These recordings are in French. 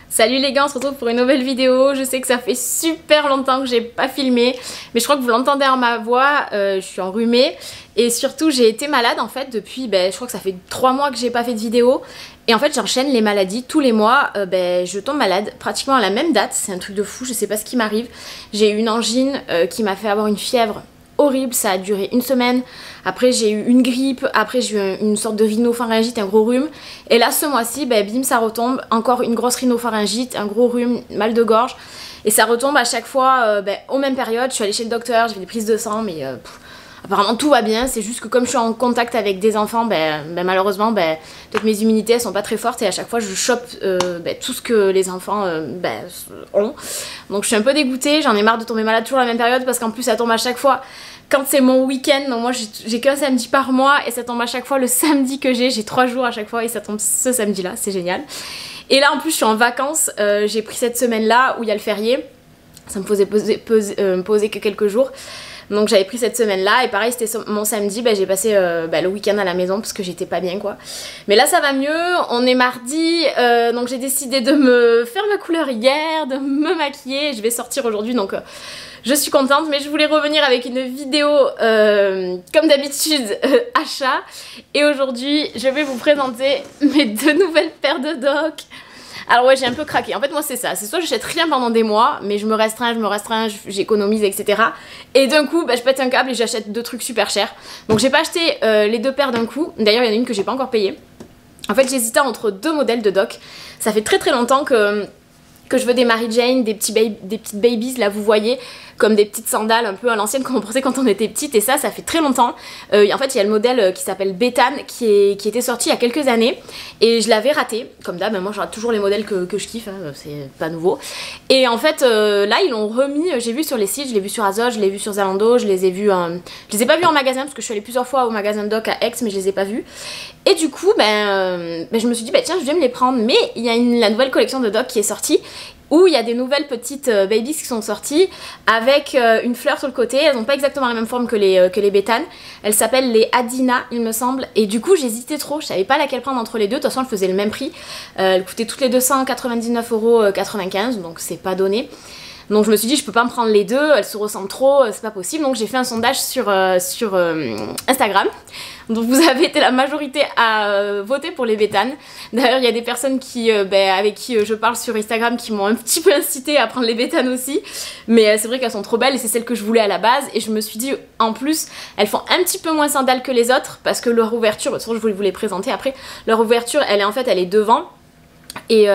Salut les gars, on se retrouve pour une nouvelle vidéo. Je sais que ça fait super longtemps que j'ai pas filmé, mais je crois que vous l'entendez à ma voix, je suis enrhumée. Et surtout j'ai été malade en fait depuis, je crois que ça fait 3 mois que j'ai pas fait de vidéo. Et en fait j'enchaîne les maladies, tous les mois je tombe malade pratiquement à la même date. C'est un truc de fou, je sais pas ce qui m'arrive. J'ai eu une angine qui m'a fait avoir une fièvre horrible, ça a duré une semaine. Après j'ai eu une grippe, après j'ai eu une sorte de rhinopharyngite, un gros rhume. Et là ce mois-ci, bim, ça retombe, encore une grosse rhinopharyngite, un gros rhume, mal de gorge. Et ça retombe à chaque fois aux mêmes périodes. Je suis allée chez le docteur, j'ai fait des prises de sang, mais apparemment tout va bien. C'est juste que comme je suis en contact avec des enfants, malheureusement peut-être mes immunités elles sont pas très fortes et à chaque fois je chope tout ce que les enfants ont. Donc je suis un peu dégoûtée, j'en ai marre de tomber malade toujours à la même période parce qu'en plus ça tombe à chaque fois quand c'est mon week-end. Donc moi j'ai qu'un samedi par mois et ça tombe à chaque fois le samedi que j'ai 3 jours à chaque fois et ça tombe ce samedi là, c'est génial. Et là en plus je suis en vacances, j'ai pris cette semaine là où il y a le férié, ça me faisait poser que quelques jours. Donc j'avais pris cette semaine là et pareil c'était mon samedi, j'ai passé le week-end à la maison parce que j'étais pas bien quoi. Mais là ça va mieux, on est mardi, donc j'ai décidé de me faire ma couleur hier, de me maquiller, je vais sortir aujourd'hui donc je suis contente. Mais je voulais revenir avec une vidéo comme d'habitude achat. Et aujourd'hui je vais vous présenter mes 2 nouvelles paires de docks. Alors ouais, j'ai un peu craqué. En fait moi c'est ça, c'est soit j'achète rien pendant des mois, mais je me restreins, j'économise, etc. Et d'un coup je pète un câble et j'achète 2 trucs super chers. Donc j'ai pas acheté les 2 paires d'un coup. D'ailleurs il y en a une que j'ai pas encore payée. En fait j'hésitais entre 2 modèles de docks. Ça fait très longtemps que je veux des Mary Jane, des petites babies, là vous voyez, comme des petites sandales un peu à l'ancienne qu'on portait quand on était petite, et ça fait très longtemps. En fait il y a le modèle qui s'appelle Béthane qui était sorti il y a quelques années et je l'avais raté, comme d'hab, moi je rate toujours les modèles que je kiffe, hein, c'est pas nouveau. Et en fait là ils l'ont remis, j'ai vu sur les sites, je l'ai vu sur Azos, je l'ai vu sur Zalando, je les ai pas vus en magasin parce que je suis allée plusieurs fois au magasin de dock à Aix mais je les ai pas vus. Et du coup je me suis dit tiens je vais me les prendre, mais il y a la nouvelle collection de dock qui est sortie où il y a des nouvelles petites babies qui sont sorties avec une fleur sur le côté. Elles n'ont pas exactement la même forme que les Béthane. Elles s'appellent les Adina il me semble. Et du coup j'hésitais trop, je savais pas laquelle prendre entre les deux. De toute façon elles faisaient le même prix. Elles coûtaient toutes les 299,95 €, donc c'est pas donné. Donc je me suis dit je peux pas me prendre les deux, elles se ressemblent trop, c'est pas possible. Donc j'ai fait un sondage sur Instagram. Donc vous avez été la majorité à voter pour les Béthane. D'ailleurs il y a des personnes avec qui je parle sur Instagram qui m'ont un petit peu incité à prendre les Béthane aussi. Mais c'est vrai qu'elles sont trop belles et c'est celles que je voulais à la base. Et je me suis dit en plus elles font un petit peu moins sandales que les autres parce que leur ouverture, je voulais vous les présenter après, leur ouverture elle est devant. Et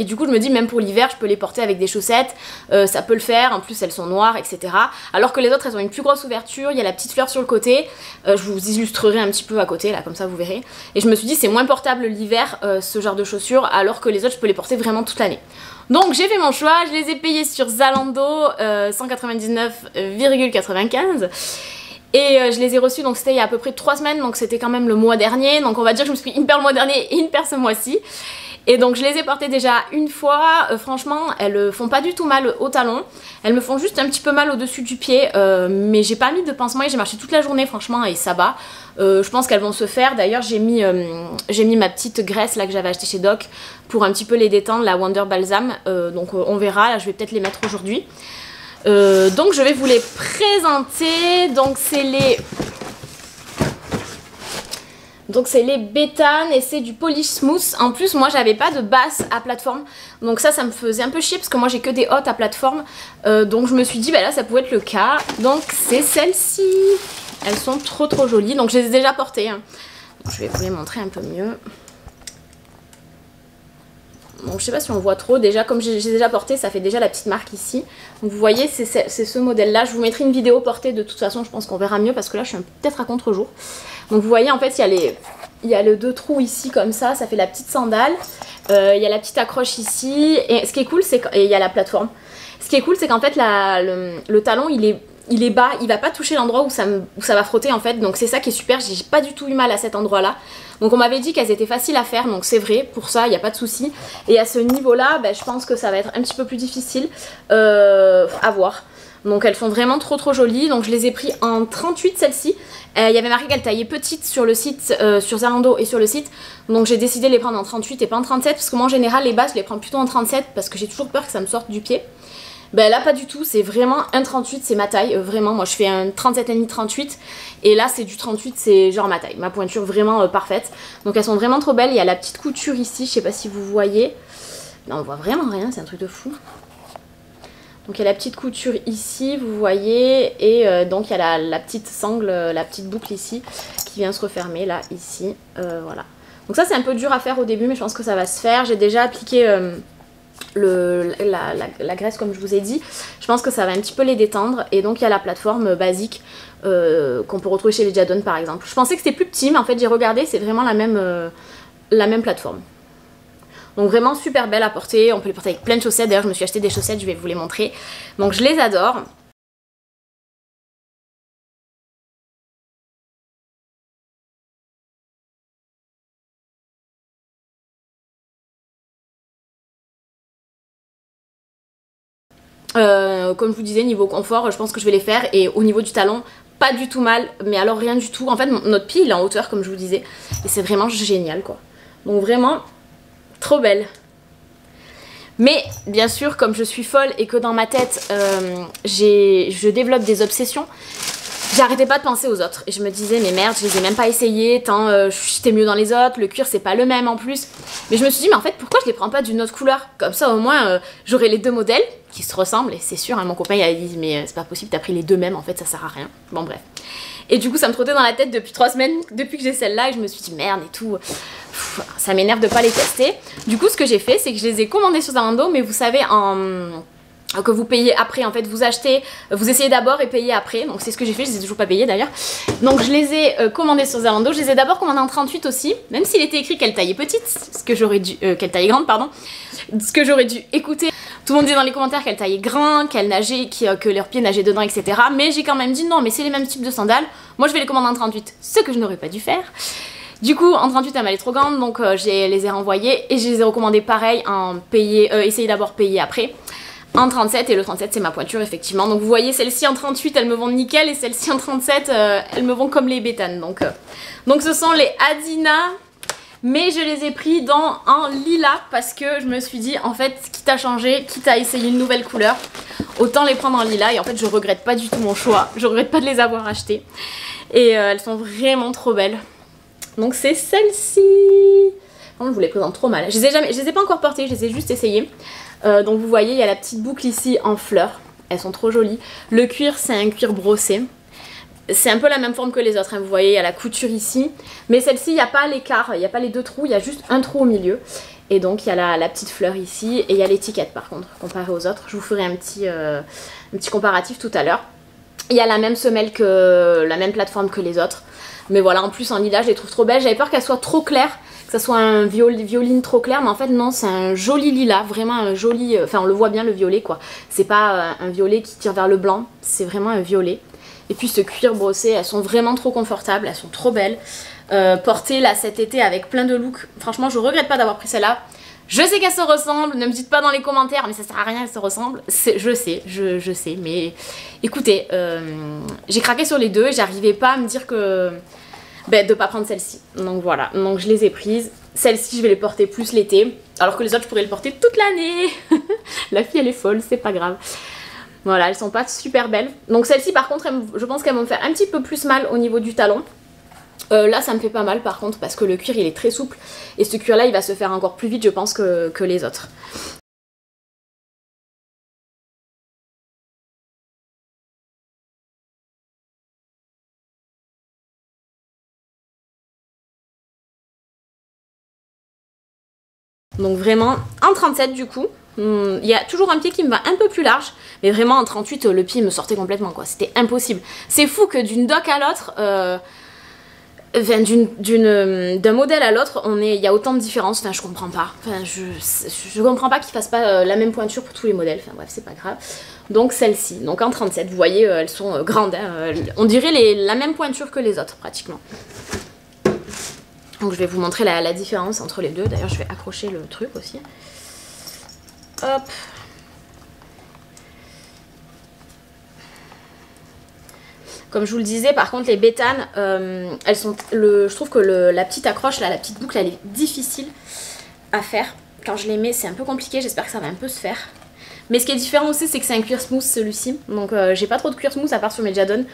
du coup je me dis même pour l'hiver je peux les porter avec des chaussettes, ça peut le faire, en plus elles sont noires etc. Alors que les autres elles ont une plus grosse ouverture, il y a la petite fleur sur le côté, je vous illustrerai un petit peu à côté là comme ça vous verrez. Et je me suis dit c'est moins portable l'hiver ce genre de chaussures, alors que les autres je peux les porter vraiment toute l'année. Donc j'ai fait mon choix, je les ai payés sur Zalando 199,95 €. Et je les ai reçus, donc c'était il y a à peu près 3 semaines, donc c'était quand même le mois dernier. Donc on va dire que je me suis pris une paire le mois dernier et une paire ce mois-ci. Et donc je les ai portées déjà une fois, franchement elles font pas du tout mal au talon. Elles me font juste un petit peu mal au-dessus du pied, mais j'ai pas mis de pansement et j'ai marché toute la journée franchement et ça va. Je pense qu'elles vont se faire. D'ailleurs j'ai mis ma petite graisse là que j'avais achetée chez Doc pour un petit peu les détendre, la Wonder Balsam. Donc on verra, là je vais peut-être les mettre aujourd'hui. Donc je vais vous les présenter. Donc c'est les Béthane et c'est du polish smooth. En plus moi j'avais pas de basse à plateforme, donc ça me faisait un peu chier parce que moi j'ai que des hautes à plateforme. Donc je me suis dit là ça pouvait être le cas. Donc c'est celles-ci. Elles sont trop jolies. Donc je les ai déjà portées hein. Je vais vous les montrer un peu mieux. Donc je sais pas si on voit trop, déjà comme j'ai déjà porté ça fait déjà la petite marque ici. Donc vous voyez c'est ce modèle là, je vous mettrai une vidéo portée de toute façon, je pense qu'on verra mieux parce que là je suis peut-être à contre-jour. Donc vous voyez en fait il y a les 2 trous ici comme ça fait la petite sandale, il y a la petite accroche ici et ce qui est cool c'est qu'il y a la plateforme. Ce qui est cool c'est qu'en fait le talon il est bas, il va pas toucher l'endroit où ça va frotter en fait, donc c'est ça qui est super, j'ai pas du tout eu mal à cet endroit là. Donc on m'avait dit qu'elles étaient faciles à faire, donc c'est vrai, pour ça il n'y a pas de souci. Et à ce niveau là, je pense que ça va être un petit peu plus difficile à voir. Donc elles sont vraiment trop jolies. Donc je les ai pris en 38 celles-ci. Il y avait marqué qu'elles taillaient petites sur le site, sur Zalando et sur le site. Donc j'ai décidé de les prendre en 38 et pas en 37 parce que moi en général les basses je les prends plutôt en 37 parce que j'ai toujours peur que ça me sorte du pied. Ben là pas du tout, c'est vraiment un 38, c'est ma taille, vraiment. Moi je fais un 37,5 38 et là c'est du 38, c'est genre ma taille, ma pointure vraiment parfaite. Donc elles sont vraiment trop belles. Il y a la petite couture ici, je sais pas si vous voyez. Non, on voit vraiment rien, c'est un truc de fou. Donc il y a la petite couture ici, vous voyez, et donc il y a la petite sangle, la petite boucle ici qui vient se refermer là, ici, voilà. Donc ça c'est un peu dur à faire au début mais je pense que ça va se faire. J'ai déjà appliqué la graisse comme je vous ai dit. Je pense que ça va un petit peu les détendre et donc il y a la plateforme basique qu'on peut retrouver chez les Jadon par exemple. Je pensais que c'était plus petit mais en fait j'ai regardé, c'est vraiment la même plateforme. Donc vraiment super belle à porter, on peut les porter avec plein de chaussettes, d'ailleurs je me suis acheté des chaussettes, je vais vous les montrer. Donc je les adore. Comme je vous disais, niveau confort, je pense que je vais les faire et au niveau du talon, pas du tout mal, mais alors rien du tout. En fait notre pied il est en hauteur comme je vous disais et c'est vraiment génial quoi. Donc vraiment trop belle. Mais bien sûr, comme je suis folle et que dans ma tête, je développe des obsessions, j'arrêtais pas de penser aux autres. Et je me disais, mais merde, je les ai même pas essayés, tant j'étais mieux dans les autres, le cuir c'est pas le même en plus. Mais je me suis dit, mais en fait, pourquoi je les prends pas d'une autre couleur? Comme ça, au moins, j'aurai les deux modèles qui se ressemblent. Et c'est sûr, hein, mon copain il a dit, mais c'est pas possible, t'as pris les deux mêmes, en fait, ça sert à rien. Bon, bref. Et du coup, ça me trottait dans la tête depuis 3 semaines, depuis que j'ai celle-là, et je me suis dit, merde et tout. Ça m'énerve de pas les tester. Du coup ce que j'ai fait c'est que je les ai commandés sur Zalando, mais vous savez que vous payez après en fait, vous achetez, vous essayez d'abord et payez après, donc c'est ce que j'ai fait, je les ai toujours pas payés d'ailleurs. Donc je les ai commandés sur Zalando, je les ai d'abord commandés en 38 aussi, même s'il était écrit qu'elle taillait petite, ce que j'aurais dû, qu'elle taillait grande pardon, ce que j'aurais dû écouter. Tout le monde dit dans les commentaires qu'elle taillait grand, qu'elle nageait, que leurs pieds nageaient dedans etc. Mais j'ai quand même dit non mais c'est les mêmes types de sandales, moi je vais les commander en 38, ce que je n'aurais pas dû faire. Du coup, en 38, elle m'allait trop grande, donc je les ai renvoyées et je les ai recommandées pareil, en essayer d'abord payer après. En 37, et le 37 c'est ma pointure effectivement. Donc vous voyez, celles-ci en 38 elles me vont nickel et celles-ci en 37 elles me vont comme les bétanes. Donc ce sont les Adina, mais je les ai pris en lilas parce que je me suis dit en fait, quitte à changer, quitte à essayer une nouvelle couleur, autant les prendre en lilas. Et en fait je regrette pas du tout mon choix, je regrette pas de les avoir achetées. Et elles sont vraiment trop belles. Donc c'est celle-ci. Je vous les présente trop mal. Je les ai pas encore portées, je les ai juste essayées. Donc vous voyez, il y a la petite boucle ici en fleurs. Elles sont trop jolies. Le cuir, c'est un cuir brossé. C'est un peu la même forme que les autres, hein. Vous voyez, il y a la couture ici. Mais celle-ci, il n'y a pas l'écart, il n'y a pas les deux trous, il y a juste un trou au milieu. Et donc il y a la petite fleur ici. Et il y a l'étiquette par contre, comparée aux autres. Je vous ferai un petit comparatif tout à l'heure. Il y a la même semelle la même plateforme que les autres. Mais voilà, en plus en lilas, je les trouve trop belles. J'avais peur qu'elles soient trop claires, que ça soit un violine trop clair. Mais en fait non, c'est un joli lilas, vraiment un joli... Enfin on le voit bien le violet quoi. C'est pas un violet qui tire vers le blanc, c'est vraiment un violet. Et puis ce cuir brossé, elles sont vraiment trop confortables, elles sont trop belles. Portées là cet été avec plein de looks. Franchement je regrette pas d'avoir pris celle-là. Je sais qu'elles se ressemblent, ne me dites pas dans les commentaires, mais ça sert à rien, elles se ressemblent. Je sais, mais écoutez, j'ai craqué sur les deux et j'arrivais pas à me dire que de pas prendre celle-ci. Donc voilà, donc je les ai prises. Celle-ci, je vais les porter plus l'été, alors que les autres, je pourrais les porter toute l'année. La fille, elle est folle, c'est pas grave. Voilà, elles sont pas super belles. Donc celle-ci, par contre, je pense qu'elles vont me faire un petit peu plus mal au niveau du talon. Là ça me fait pas mal par contre parce que le cuir il est très souple et ce cuir là il va se faire encore plus vite je pense que les autres. Donc vraiment en 37 du coup, il y a toujours un pied qui me va un peu plus large, mais vraiment en 38 le pied me sortait complètement quoi, c'était impossible. C'est fou que d'une doc à l'autre... d'un modèle à l'autre, il y a autant de différences, enfin je comprends pas. Enfin je comprends pas qu'ils fassent pas la même pointure pour tous les modèles, enfin bref c'est pas grave. Donc celle-ci, donc en 37, vous voyez elles sont grandes, hein, on dirait la même pointure que les autres pratiquement. Donc je vais vous montrer la différence entre les deux, d'ailleurs je vais accrocher le truc aussi. Hop. Comme je vous le disais, par contre les bétanes, elles sont, je trouve que la petite accroche là, la petite boucle, elle est difficile à faire. Quand je les mets, c'est un peu compliqué, j'espère que ça va un peu se faire. Mais ce qui est différent aussi, c'est que c'est un cuir smooth celui-ci. Donc j'ai pas trop de cuir smooth à part sur mes Jadon.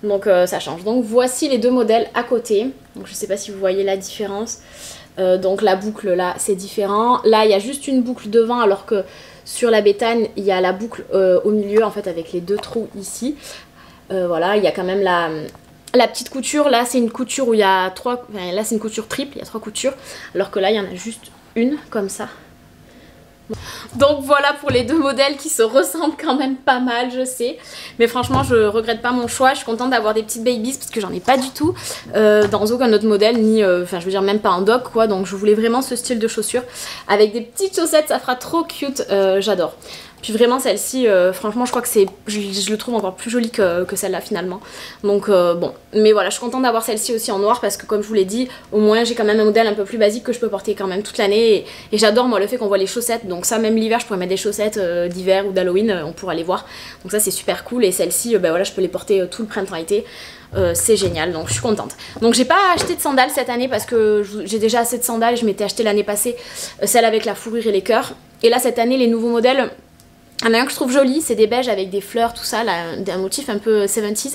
Donc ça change. Donc voici les deux modèles à côté. Donc je sais pas si vous voyez la différence. Donc la boucle là, c'est différent. Là, il y a juste une boucle devant, alors que sur la bétane, il y a la boucle au milieu, en fait, avec les deux trous ici. Voilà, il y a quand même la petite couture. Là, c'est une couture où il y a trois... Enfin, là, c'est une couture triple, il y a 3 coutures. Alors que là, il y en a juste une, comme ça. Donc voilà pour les deux modèles qui se ressemblent quand même pas mal, je sais. Mais franchement, je regrette pas mon choix. Je suis contente d'avoir des petites babies parce que j'en ai pas du tout dans aucun autre modèle, ni enfin je veux dire même pas en doc quoi. Donc je voulais vraiment ce style de chaussures avec des petites chaussettes, ça fera trop cute, j'adore. Puis vraiment celle-ci, franchement je crois que je le trouve encore plus jolie que celle-là finalement. Donc bon, mais voilà, je suis contente d'avoir celle-ci aussi en noir parce que comme je vous l'ai dit, au moins j'ai quand même un modèle un peu plus basique que je peux porter quand même toute l'année. Et j'adore moi le fait qu'on voit les chaussettes, donc ça même l'hiver je pourrais mettre des chaussettes d'hiver ou d'Halloween, on pourra les voir. Donc ça c'est super cool et celle-ci, ben voilà, je peux les porter tout le printemps-été. C'est génial, donc je suis contente. Donc j'ai pas acheté de sandales cette année parce que j'ai déjà assez de sandales. Je m'étais acheté l'année passée celle avec la fourrure et les cœurs. Et là cette année les nouveaux modèles, il y en a un que je trouve joli, c'est des beiges avec des fleurs, tout ça, là, un motif un peu 70s.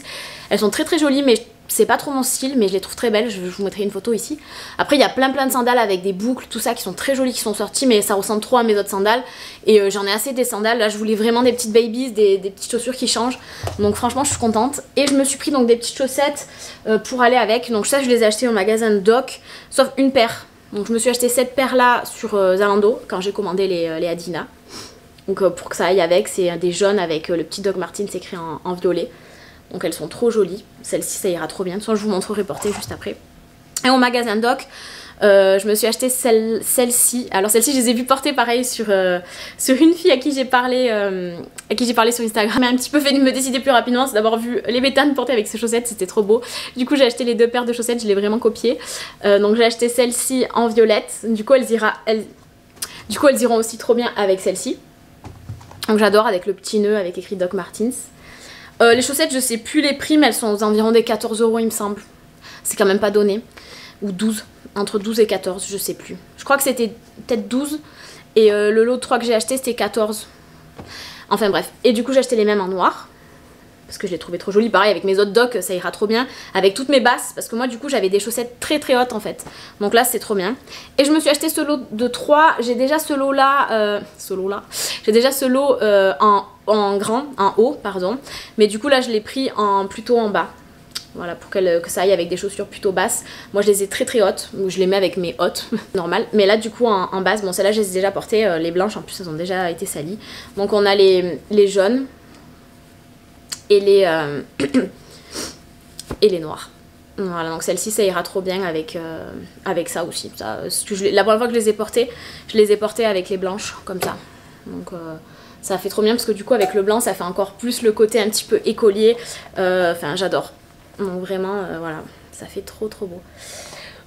Elles sont très très jolies, mais c'est pas trop mon style, mais je les trouve très belles, je vous mettrai une photo ici. Après il y a plein de sandales avec des boucles, tout ça, qui sont très jolies, qui sont sorties, mais ça ressemble trop à mes autres sandales. Et j'en ai assez des sandales, là je voulais vraiment des petites babies, des petites chaussures qui changent. Donc franchement je suis contente. Et je me suis pris donc des petites chaussettes pour aller avec. Donc ça je les ai achetées au magasin Doc, sauf une paire. Donc je me suis acheté cette paire là sur Zalando, quand j'ai commandé les Adina. Donc pour que ça aille avec, c'est des jaunes avec le petit Doc Martens écrit en violet. Donc elles sont trop jolies. Celle-ci ça ira trop bien. De toute façon je vous montrerai portée juste après. Et au magasin Doc, je me suis acheté celle-ci. Alors celle-ci je les ai vues porter pareil sur une fille à qui j'ai parlé sur Instagram. Elle m'a un petit peu fait me décider plus rapidement, c'est d'avoir vu les bétanes porter avec ces chaussettes, c'était trop beau. Du coup j'ai acheté les deux paires de chaussettes, je l'ai vraiment copié. Donc j'ai acheté celle-ci en violette. Du coup elles iront aussi trop bien avec celle-ci. Donc j'adore, avec le petit nœud avec écrit Doc Martens. Les chaussettes je sais plus les prix, mais elles sont aux environs des 14 € il me semble. C'est quand même pas donné. Ou 12, entre 12 et 14, je sais plus. Je crois que c'était peut-être 12. Et le lot de 3 que j'ai acheté c'était 14. Enfin bref. Et du coup j'ai acheté les mêmes en noir. Parce que je les trouvais trop jolies. Pareil avec mes autres docs ça ira trop bien. Avec toutes mes basses. Parce que moi du coup j'avais des chaussettes très très hautes en fait. Donc là c'est trop bien. Et je me suis acheté ce lot de 3. J'ai déjà ce lot là. J'ai déjà ce lot en grand, en haut pardon. Mais du coup là je l'ai pris plutôt en bas. Voilà, pour que ça aille avec des chaussures plutôt basses. Moi je les ai très très hautes, je les mets avec mes hautes, normal. Mais là du coup en base, bon celles-là je les ai déjà portées, les blanches en plus elles ont déjà été salies. Donc on a les jaunes et les noirs. Voilà, donc celle-ci ça ira trop bien avec ça aussi. Ça, la première fois que je les ai portées, je les ai portées avec les blanches, comme ça. Donc ça fait trop bien parce que du coup avec le blanc ça fait encore plus le côté un petit peu écolier. Enfin j'adore. Donc vraiment, voilà, ça fait trop trop beau.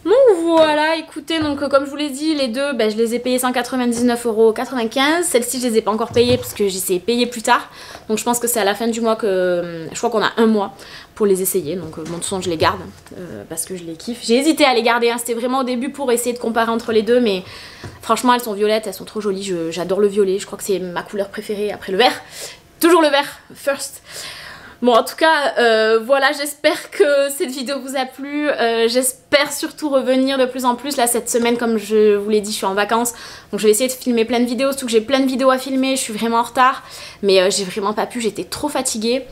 Donc voilà, écoutez, donc comme je vous l'ai dit, les deux, je les ai payés 199,95 €. Celles-ci, je les ai pas encore payées parce que j'essaie de payer plus tard. Donc je pense que c'est à la fin du mois que... Je crois qu'on a un mois pour les essayer. Donc bon, de toute façon, je les garde parce que je les kiffe. J'ai hésité à les garder, hein. C'était vraiment au début pour essayer de comparer entre les deux. Mais franchement, elles sont violettes, elles sont trop jolies. J'adore le violet, je crois que c'est ma couleur préférée après le vert. Toujours le vert, first. Bon en tout cas voilà, j'espère que cette vidéo vous a plu, j'espère surtout revenir de plus en plus. Là cette semaine comme je vous l'ai dit je suis en vacances, donc je vais essayer de filmer plein de vidéos, surtout que j'ai plein de vidéos à filmer, je suis vraiment en retard. Mais j'ai vraiment pas pu, j'étais trop fatiguée.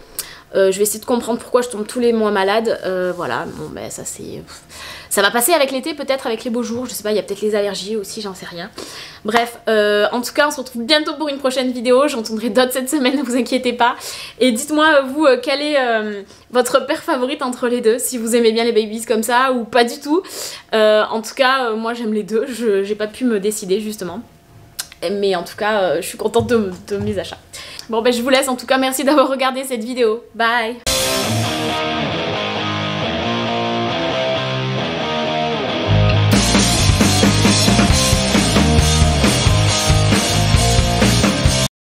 Je vais essayer de comprendre pourquoi je tombe tous les mois malade. Voilà, bon ça c'est... Ça va passer avec l'été, peut-être avec les beaux jours, je sais pas, il y a peut-être les allergies aussi, j'en sais rien. Bref, en tout cas on se retrouve bientôt pour une prochaine vidéo, j'en tournerai d'autres cette semaine, ne vous inquiétez pas. Et dites-moi vous, quelle est votre paire favorite entre les deux, si vous aimez bien les babies comme ça ou pas du tout. En tout cas, moi j'aime les deux, j'ai pas pu me décider justement. Mais en tout cas, je suis contente de mes achats. Bon je vous laisse, en tout cas merci d'avoir regardé cette vidéo, bye.